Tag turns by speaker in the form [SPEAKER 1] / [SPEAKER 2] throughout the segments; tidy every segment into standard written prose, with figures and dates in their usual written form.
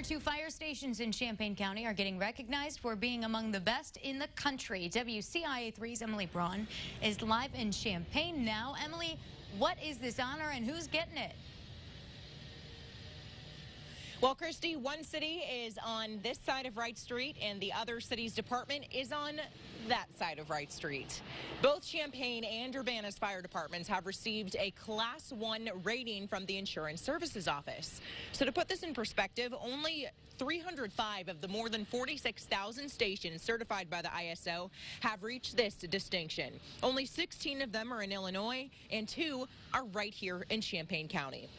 [SPEAKER 1] 2 fire stations in Champaign County are getting recognized for being among the best in the country. WCIA3's Emily Braun is live in Champaign now. Emily, what is this honor and who's getting it?
[SPEAKER 2] Well, Christy, one city is on this side of Wright Street and the other city's department is on that side of Wright Street. Both Champaign and Urbana's fire departments have received a Class 1 rating from the Insurance Services Office. So to put this in perspective, only 305 of the more than 46,000 stations certified by the ISO have reached this distinction. Only 16 of them are in Illinois and 2 are right here in Champaign County.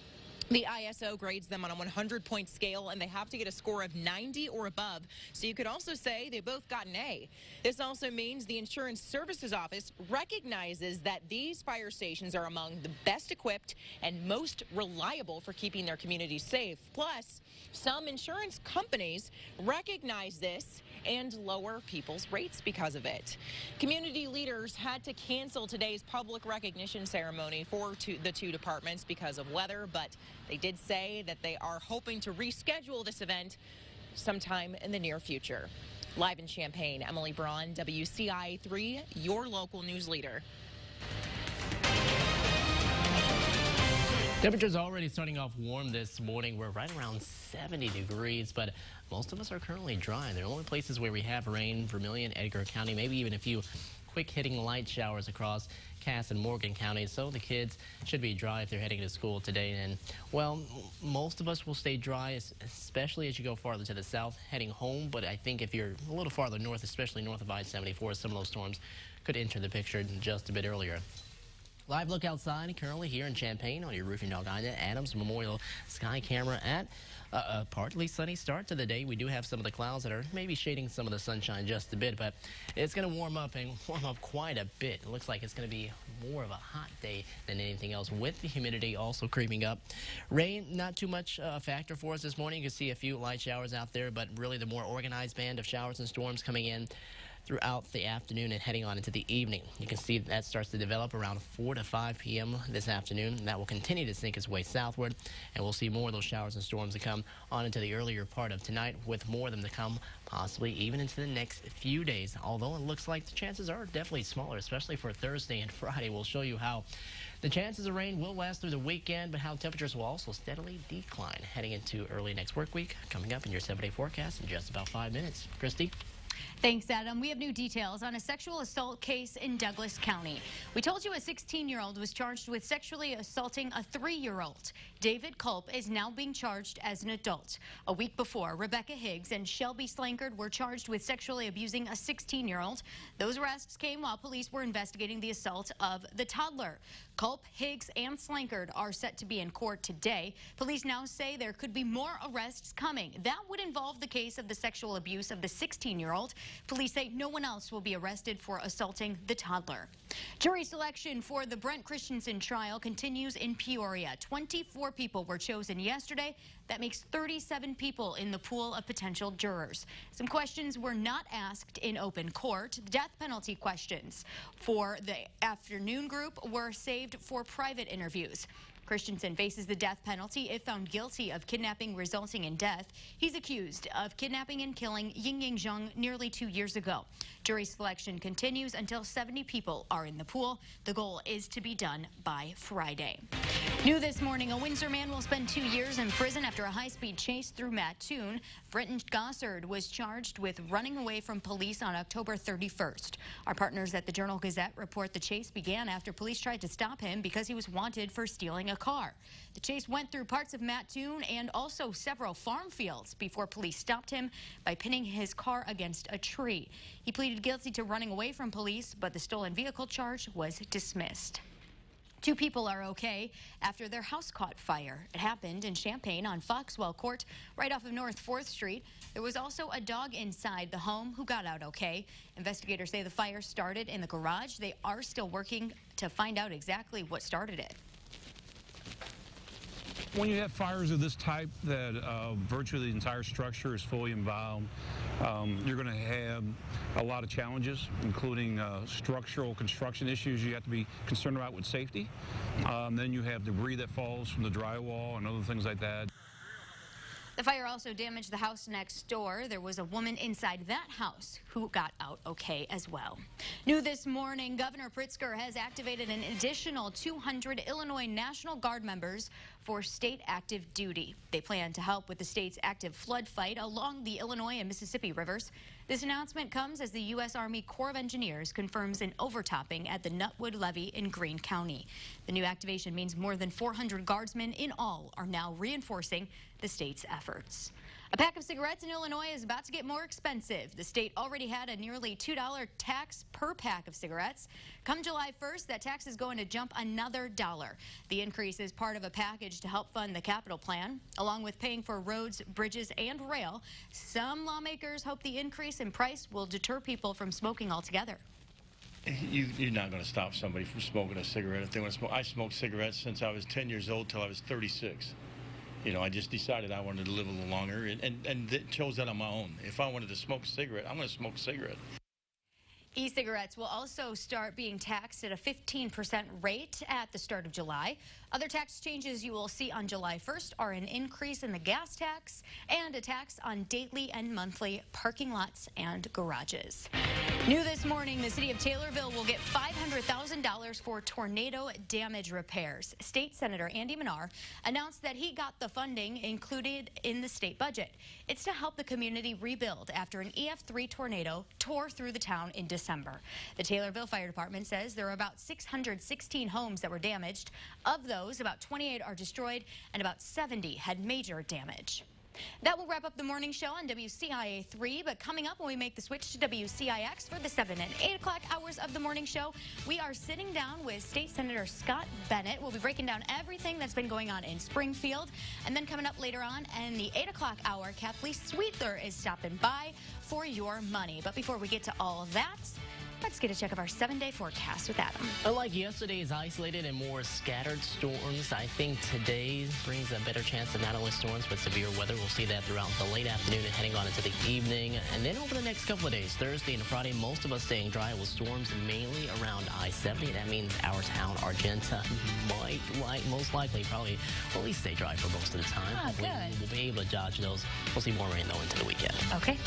[SPEAKER 2] The ISO grades them on a 100-point scale, and they have to get a score of 90 or above. So you could also say they both got an A. This also means the Insurance Services Office recognizes that these fire stations are among the best equipped and most reliable for keeping their communities safe. Plus, some insurance companies recognize this and lower people's rates because of it. Community leaders had to cancel today's public recognition ceremony for the two departments because of weather, but they did say that they are hoping to reschedule this event sometime in the near future. Live in Champaign, Emily Braun, WCIA3, your local news leader.
[SPEAKER 3] Temperatures already starting off warm this morning. We're right around 70 degrees, but most of us are currently dry. The only places where we have rain, Vermilion, Edgar County, maybe even a few quick hitting light showers across Cass and Morgan counties. So the kids should be dry if they're heading to school today. And well, most of us will stay dry, especially as you go farther to the south heading home. But I think if you're a little farther north, especially north of I-74, some of those storms could enter the picture just a bit earlier. Live look outside currently here in Champaign on your Roofing Dog Adams Memorial Sky Camera at a partly sunny start to the day. We do have some of the clouds that are maybe shading some of the sunshine just a bit, but it's going to warm up quite a bit. It looks like it's going to be more of a hot day than anything else, with the humidity also creeping up. Rain, not too much a factor for us this morning. You can see a few light showers out there, but really the more organized band of showers and storms coming in throughout the afternoon and heading on into the evening. You can see that starts to develop around 4 to 5 p.m. this afternoon. That will continue to sink its way southward, and we'll see more of those showers and storms to come on into the earlier part of tonight, with more of them to come possibly even into the next few days. Although it looks like the chances are definitely smaller, especially for Thursday and Friday. We'll show you how the chances of rain will last through the weekend, but how temperatures will also steadily decline heading into early next work week. Coming up in your 7-day forecast in just about 5 minutes. Christy?
[SPEAKER 1] Thanks, Adam. We have new details on a sexual assault case in Douglas County. We told you a 16-year-old was charged with sexually assaulting a 3-year-old. David Culp is now being charged as an adult. A week before, Rebecca Higgs and Shelby Slankard were charged with sexually abusing a 16-year-old. Those arrests came while police were investigating the assault of the toddler. Culp, Higgs, and Slankard are set to be in court today. Police now say there could be more arrests coming. That would involve the case of the sexual abuse of the 16-year-old. Police say no one else will be arrested for assaulting the toddler. Jury selection for the Brent Christensen trial continues in Peoria. 24 people were chosen yesterday. That makes 37 people in the pool of potential jurors. Some questions were not asked in open court. Death penalty questions for the afternoon group were saved for private interviews. Christensen faces the death penalty if found guilty of kidnapping resulting in death. He's accused of kidnapping and killing Ying Zheng nearly 2 years ago. Jury selection continues until 70 people are in the pool. The goal is to be done by Friday. New this morning, a Windsor man will spend 2 years in prison after a high-speed chase through Mattoon. Brenton Gossard was charged with running away from police on October 31st. Our partners at the Journal-Gazette report the chase began after police tried to stop him because he was wanted for stealing a car. The chase went through parts of Mattoon and also several farm fields before police stopped him by pinning his car against a tree. He pleaded guilty to running away from police, but the stolen vehicle charge was dismissed. 2 people are okay after their house caught fire. It happened in Champaign on Foxwell Court, right off of North 4th Street. There was also a dog inside the home who got out okay. Investigators say the fire started in the garage. They are still working to find out exactly what started it.
[SPEAKER 4] When you have fires of this type that virtually the entire structure is fully involved, you're going to have a lot of challenges, including structural construction issues you have to be concerned about with safety. Then you have debris that falls from the drywall and other things like that.
[SPEAKER 1] The fire also damaged the house next door. There was a woman inside that house who got out okay as well. New this morning, Governor Pritzker has activated an additional 200 Illinois National Guard members for state active duty. They plan to help with the state's active flood fight along the Illinois and Mississippi rivers. This announcement comes as the U.S. Army Corps of Engineers confirms an overtopping at the Nutwood Levee in Greene County. The new activation means more than 400 guardsmen in all are now reinforcing the state's efforts. A pack of cigarettes in Illinois is about to get more expensive. The state already had a nearly $2 tax per pack of cigarettes. Come July 1st, that tax is going to jump another $1. The increase is part of a package to help fund the capital plan, along with paying for roads, bridges, and rail. Some lawmakers hope the increase in price will deter people from smoking altogether.
[SPEAKER 5] You're not going to stop somebody from smoking a cigarette if they want to smoke. I smoked cigarettes since I was 10 years old till I was 36. You know, I just decided I wanted to live a little longer and chose that on my own. If I wanted to smoke a cigarette, I'm going to smoke a cigarette.
[SPEAKER 1] E-cigarettes will also start being taxed at a 15% rate at the start of July. Other tax changes you will see on July 1st are an increase in the gas tax and a tax on daily and monthly parking lots and garages. New this morning, the city of Taylorville will get $500,000 for tornado damage repairs. State Senator Andy Manar announced that he got the funding included in the state budget. It's to help the community rebuild after an EF3 tornado tore through the town in December. The Taylorville Fire Department says there are about 616 homes that were damaged. Of those, about 28 are destroyed and about 70 had major damage. That will wrap up the morning show on WCIA 3, but coming up when we make the switch to WCIX for the 7 and 8 o'clock hours of the morning show, we are sitting down with State Senator Scott Bennett. We'll be breaking down everything that's been going on in Springfield. And then coming up later on in the 8 o'clock hour, Kathleen Sweetler is stopping by for your money. But before we get to all of that, let's get a check of our 7-day forecast with Adam.
[SPEAKER 3] Unlike yesterday's isolated and more scattered storms, I think today brings a better chance of not only storms but severe weather. We'll see that throughout the late afternoon and heading on into the evening. And then over the next couple of days, Thursday and Friday, most of us staying dry with storms mainly around I-70. That means our town, Argenta, most likely probably will at least stay dry for most of the time.
[SPEAKER 1] Oh, good.
[SPEAKER 3] We'll be able to dodge those. We'll see more rain though into the weekend.
[SPEAKER 1] Okay.